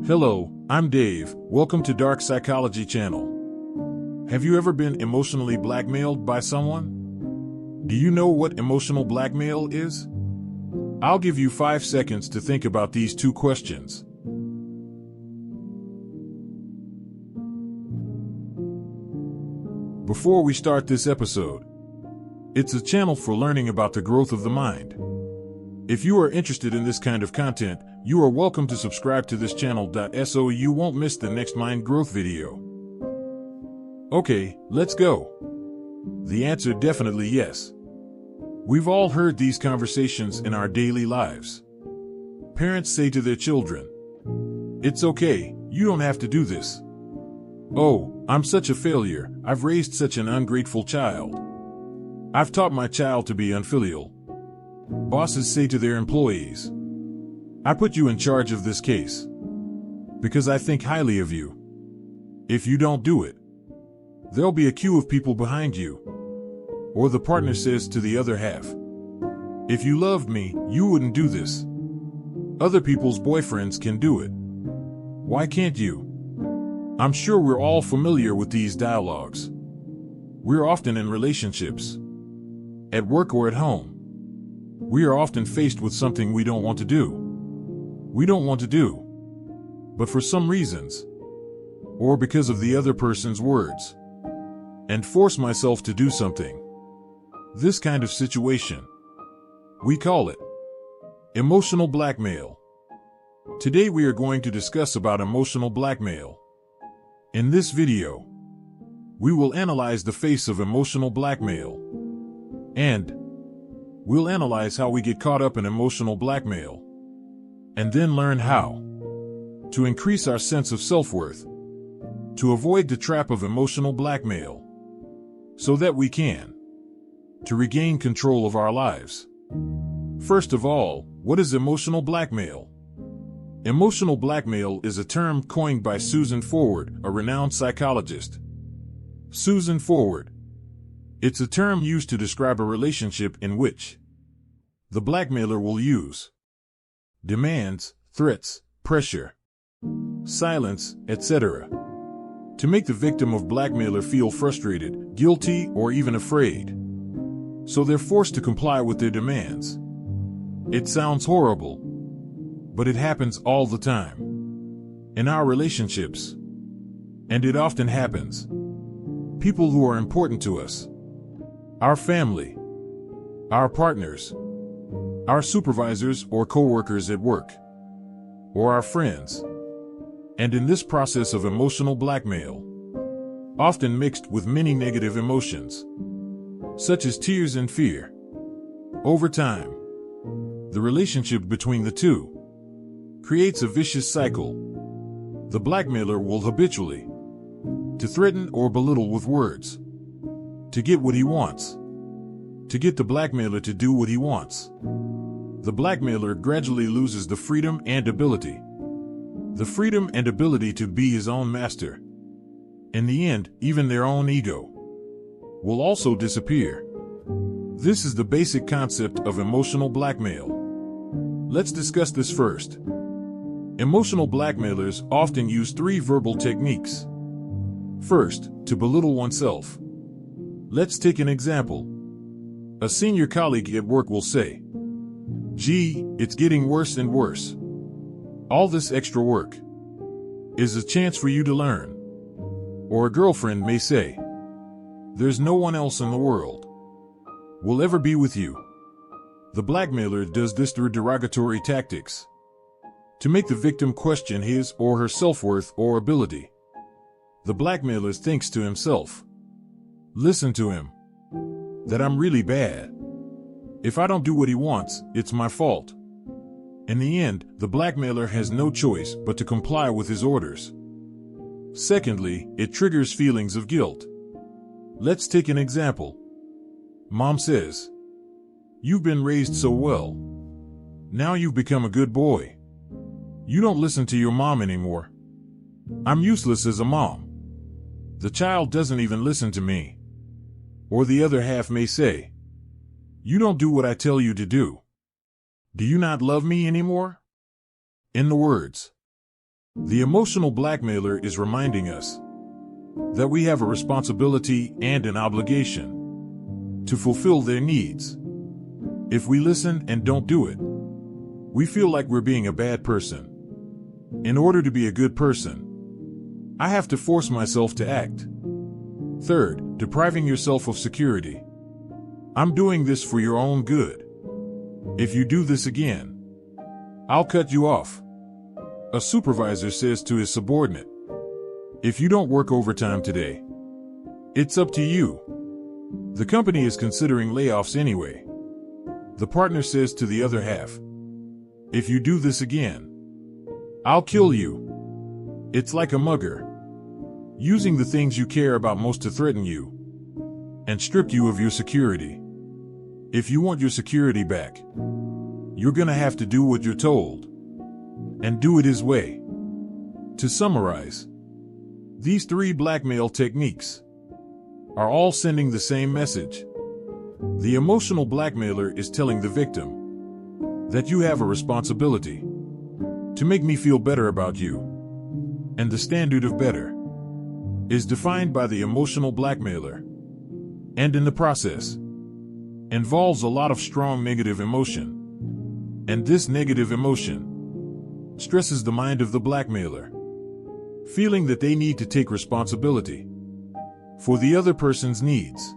Hello, I'm Dave. Welcome to Dark Psychology Channel. Have you ever been emotionally blackmailed by someone? Do you know what emotional blackmail is? I'll give you 5 seconds to think about these 2 questions. Before we start this episode, it's a channel for learning about the growth of the mind. If you are interested in this kind of content, you are welcome to subscribe to this channel so you won't miss the next mind growth video. Okay, let's go. The answer definitely yes. We've all heard these conversations in our daily lives. Parents say to their children, "It's okay, you don't have to do this." "Oh, I'm such a failure, I've raised such an ungrateful child. I've taught my child to be unfilial." Bosses say to their employees, "I put you in charge of this case because I think highly of you. If you don't do it, there'll be a queue of people behind you." Or the partner says to the other half, "If you loved me, you wouldn't do this. Other people's boyfriends can do it. Why can't you?" I'm sure we're all familiar with these dialogues. We're often in relationships, at work or at home. We are often faced with something we don't want to do. But for some reasons, or because of the other person's words, and force myself to do something. This kind of situation, we call it emotional blackmail. Today we are going to discuss about emotional blackmail. In this video, we will analyze the face of emotional blackmail, and we'll analyze how we get caught up in emotional blackmail, and then learn how to increase our sense of self-worth, to avoid the trap of emotional blackmail, so that we can to regain control of our lives. First of all, what is emotional blackmail? Emotional blackmail is a term coined by Susan Forward, a renowned psychologist. Susan Forward. It's a term used to describe a relationship in which the blackmailer will use demands, threats, pressure, silence, etc. to make the victim of blackmailer feel frustrated, guilty, or even afraid. So they're forced to comply with their demands. It sounds horrible, but it happens all the time in our relationships. And it often happens. People who are important to us, our family, our partners, our supervisors or coworkers at work, or our friends. And in this process of emotional blackmail, often mixed with many negative emotions, such as tears and fear, over time, the relationship between the two creates a vicious cycle. The blackmailer will habitually to threaten or belittle with words to get what he wants, to get the blackmailer to do what he wants. The blackmailer gradually loses the freedom and ability to be his own master. In the end, even their own ego will also disappear. This is the basic concept of emotional blackmail. Let's discuss this first. Emotional blackmailers often use 3 verbal techniques. First, to belittle oneself. Let's take an example. A senior colleague at work will say, "Gee, it's getting worse and worse. All this extra work is a chance for you to learn." Or a girlfriend may say, "There's no one else in the world will ever be with you." The blackmailer does this through derogatory tactics to make the victim question his or her self-worth or ability. The blackmailer thinks to himself, "Listen to him, that I'm really bad. If I don't do what he wants, it's my fault." In the end, the blackmailer has no choice but to comply with his orders. Secondly, it triggers feelings of guilt. Let's take an example. Mom says, "You've been raised so well. Now you've become a good boy. You don't listen to your mom anymore. I'm useless as a mom. The child doesn't even listen to me." Or the other half may say, "You don't do what I tell you to do. Do you not love me anymore?" In the words The emotional blackmailer is reminding us that we have a responsibility and an obligation to fulfill their needs. If we listen and don't do it, we feel like we're being a bad person. In order to be a good person, I have to force myself to act. Third, depriving yourself of security. I'm doing this for your own good. If you do this again, I'll cut you off. A supervisor says to his subordinate, if you don't work overtime today, it's up to you. The company is considering layoffs anyway. The partner says to the other half, if you do this again, I'll kill you. It's like a mugger, using the things you care about most to threaten you and strip you of your security. If you want your security back, you're gonna have to do what you're told and do it his way. To summarize, these 3 blackmail techniques are all sending the same message. The emotional blackmailer is telling the victim that you have a responsibility to make me feel better about you. And the standard of better is defined by the emotional blackmailer, and in the process involves a lot of strong negative emotion. And this negative emotion stresses the mind of the blackmailer, feeling that they need to take responsibility for the other person's needs.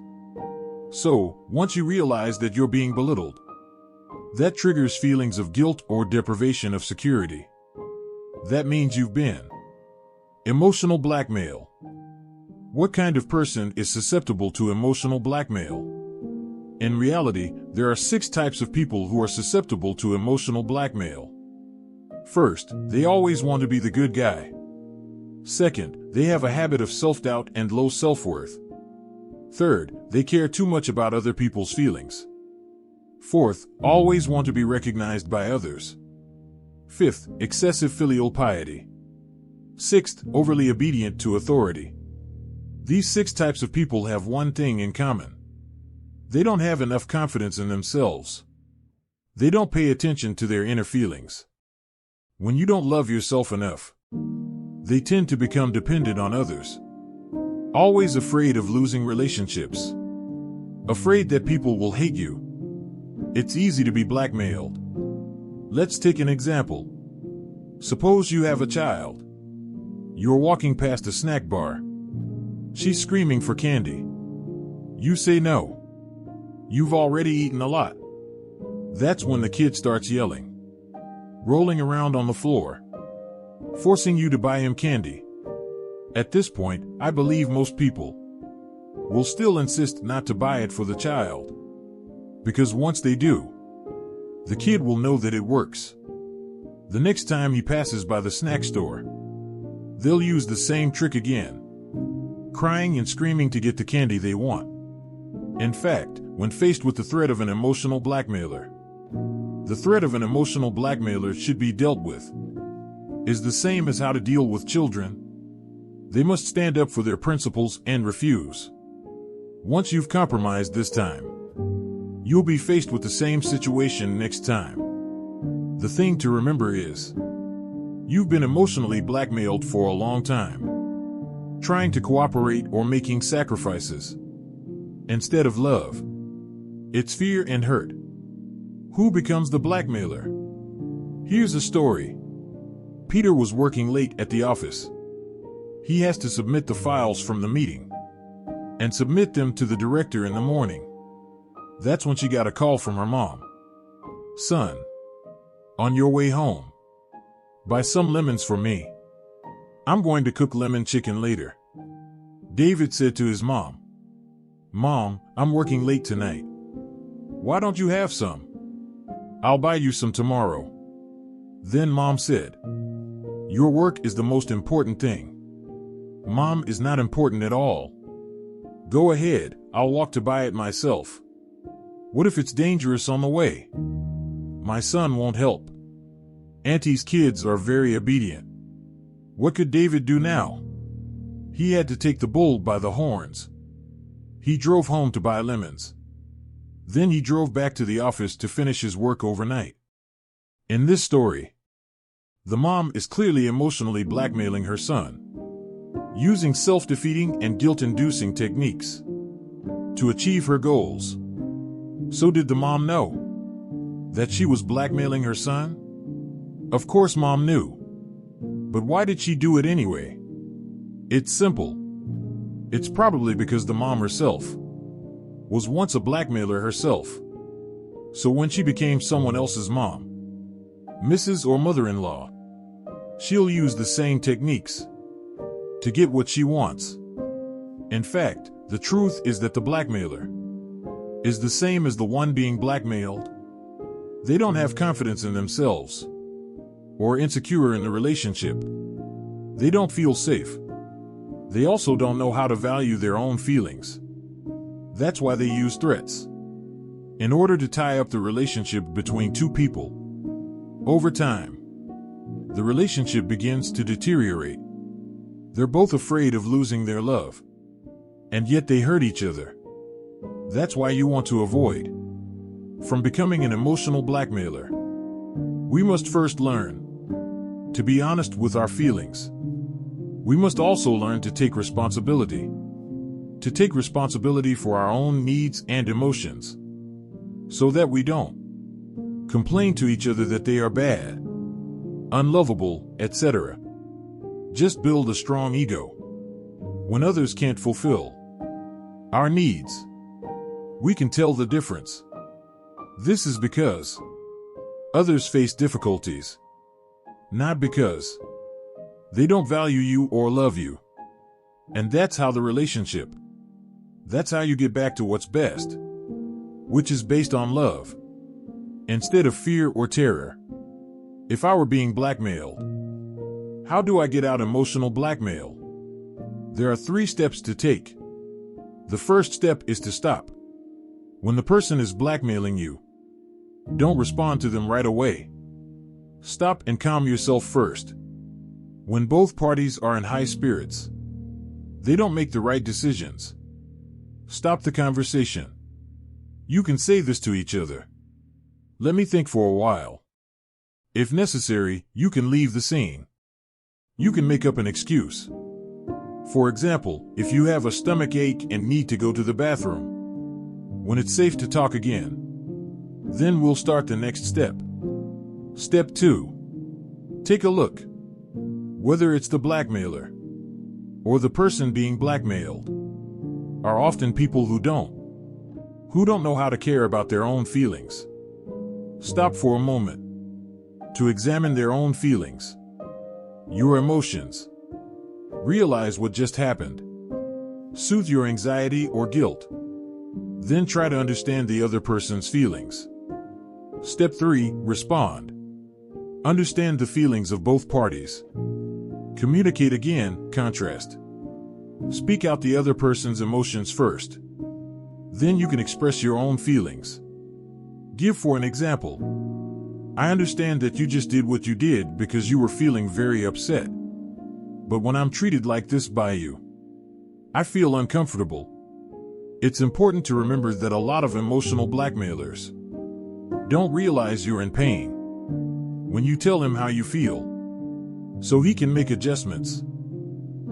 So, once you realize that you're being belittled, that triggers feelings of guilt or deprivation of security. That means you've been emotional blackmail. What kind of person is susceptible to emotional blackmail? In reality, there are 6 types of people who are susceptible to emotional blackmail. First, they always want to be the good guy. Second, they have a habit of self-doubt and low self-worth. Third, they care too much about other people's feelings. Fourth, always want to be recognized by others. Fifth, excessive filial piety. Sixth, overly obedient to authority. These 6 types of people have one thing in common. They don't have enough confidence in themselves. They don't pay attention to their inner feelings. When you don't love yourself enough, they tend to become dependent on others. Always afraid of losing relationships. Afraid that people will hate you. It's easy to be blackmailed. Let's take an example. Suppose you have a child. You're walking past a snack bar. She's screaming for candy. You say no. You've already eaten a lot. That's when the kid starts yelling, rolling around on the floor, forcing you to buy him candy. At this point, I believe most people will still insist not to buy it for the child. Because once they do, the kid will know that it works. The next time he passes by the snack store, they'll use the same trick again, crying and screaming to get the candy they want. In fact, when faced with the threat of an emotional blackmailer, the threat of an emotional blackmailer should be dealt with is the same as how to deal with children. They must stand up for their principles and refuse. Once you've compromised this time, you'll be faced with the same situation next time. The thing to remember is, you've been emotionally blackmailed for a long time, trying to cooperate or making sacrifices instead of love. It's fear and hurt. Who becomes the blackmailer? Here's a story. Peter was working late at the office. He has to submit the files from the meeting and submit them to the director in the morning. That's when she got a call from her mom. Son, on your way home, buy some lemons for me. I'm going to cook lemon chicken later. David said to his mom, Mom, I'm working late tonight. Why don't you have some? I'll buy you some tomorrow. Then Mom said, Your work is the most important thing. Mom is not important at all. Go ahead, I'll walk to buy it myself. What if it's dangerous on the way? My son won't help. Auntie's kids are very obedient. What could David do now? He had to take the bull by the horns. He drove home to buy lemons. Then he drove back to the office to finish his work overnight. In this story, The mom is clearly emotionally blackmailing her son, using self-defeating and guilt-inducing techniques to achieve her goals. So did the mom know that she was blackmailing her son? Of course mom knew. But why did she do it anyway? It's simple. It's probably because the mom herself was once a blackmailer herself. So when she became someone else's mom, Mrs. or mother-in-law, she'll use the same techniques to get what she wants. In fact, the truth is that the blackmailer is the same as the one being blackmailed. They don't have confidence in themselves or insecure in the relationship. They don't feel safe. They also don't know how to value their own feelings. That's why they use threats in order to tie up the relationship between two people. Over time, the relationship begins to deteriorate. They're both afraid of losing their love, and yet they hurt each other. That's why you want to avoid from becoming an emotional blackmailer. We must first learn to be honest with our feelings. We must also learn to take responsibility for our own needs and emotions, so that we don't complain to each other that they are bad, unlovable, etc. Just build a strong ego. When others can't fulfill our needs, we can tell the difference. This is because others face difficulties, not because they don't value you or love you. And that's how that's how you get back to what's best, which is based on love, instead of fear or terror. If I were being blackmailed, how do I get out emotional blackmail? There are 3 steps to take. The first step is to stop. When the person is blackmailing you, don't respond to them right away. Stop and calm yourself first. When both parties are in high spirits, they don't make the right decisions. Stop the conversation. You can say this to each other: "Let me think for a while." If necessary, you can leave the scene. You can make up an excuse. For example, if you have a stomach ache and need to go to the bathroom, when it's safe to talk again, then we'll start the next step. Step 2. Take a look. Whether it's the blackmailer or the person being blackmailed are often people who don't know how to care about their own feelings. Stop for a moment to examine their own feelings, your emotions. Realize what just happened. Soothe your anxiety or guilt. Then try to understand the other person's feelings. Step 3. Respond. Understand the feelings of both parties. Communicate again, contrast. Speak out the other person's emotions first. Then you can express your own feelings. Give for an example. I understand that you just did what you did because you were feeling very upset. But when I'm treated like this by you, I feel uncomfortable. It's important to remember that a lot of emotional blackmailers don't realize you're in pain when you tell him how you feel, so he can make adjustments.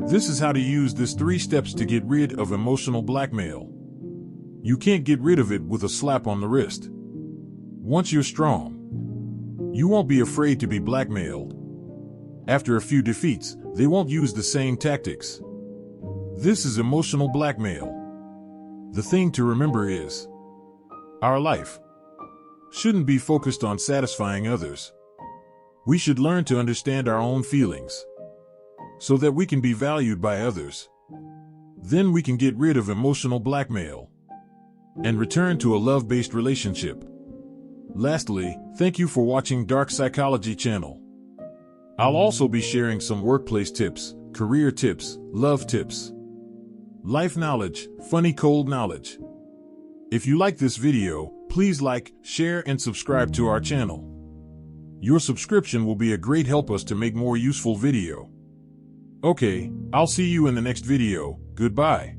This is how to use these 3 steps to get rid of emotional blackmail. You can't get rid of it with a slap on the wrist. Once you're strong, you won't be afraid to be blackmailed. After a few defeats, they won't use the same tactics. This is emotional blackmail. The thing to remember is, our life shouldn't be focused on satisfying others. We should learn to understand our own feelings so that we can be valued by others. Then we can get rid of emotional blackmail and return to a love-based relationship. Lastly, thank you for watching Dark Psychology channel. I'll also be sharing some workplace tips, career tips, love tips, life knowledge, funny cold knowledge. If you like this video, please like, share, and subscribe to our channel. Your subscription will be a great help us to make more useful video. Okay, I'll see you in the next video. Goodbye.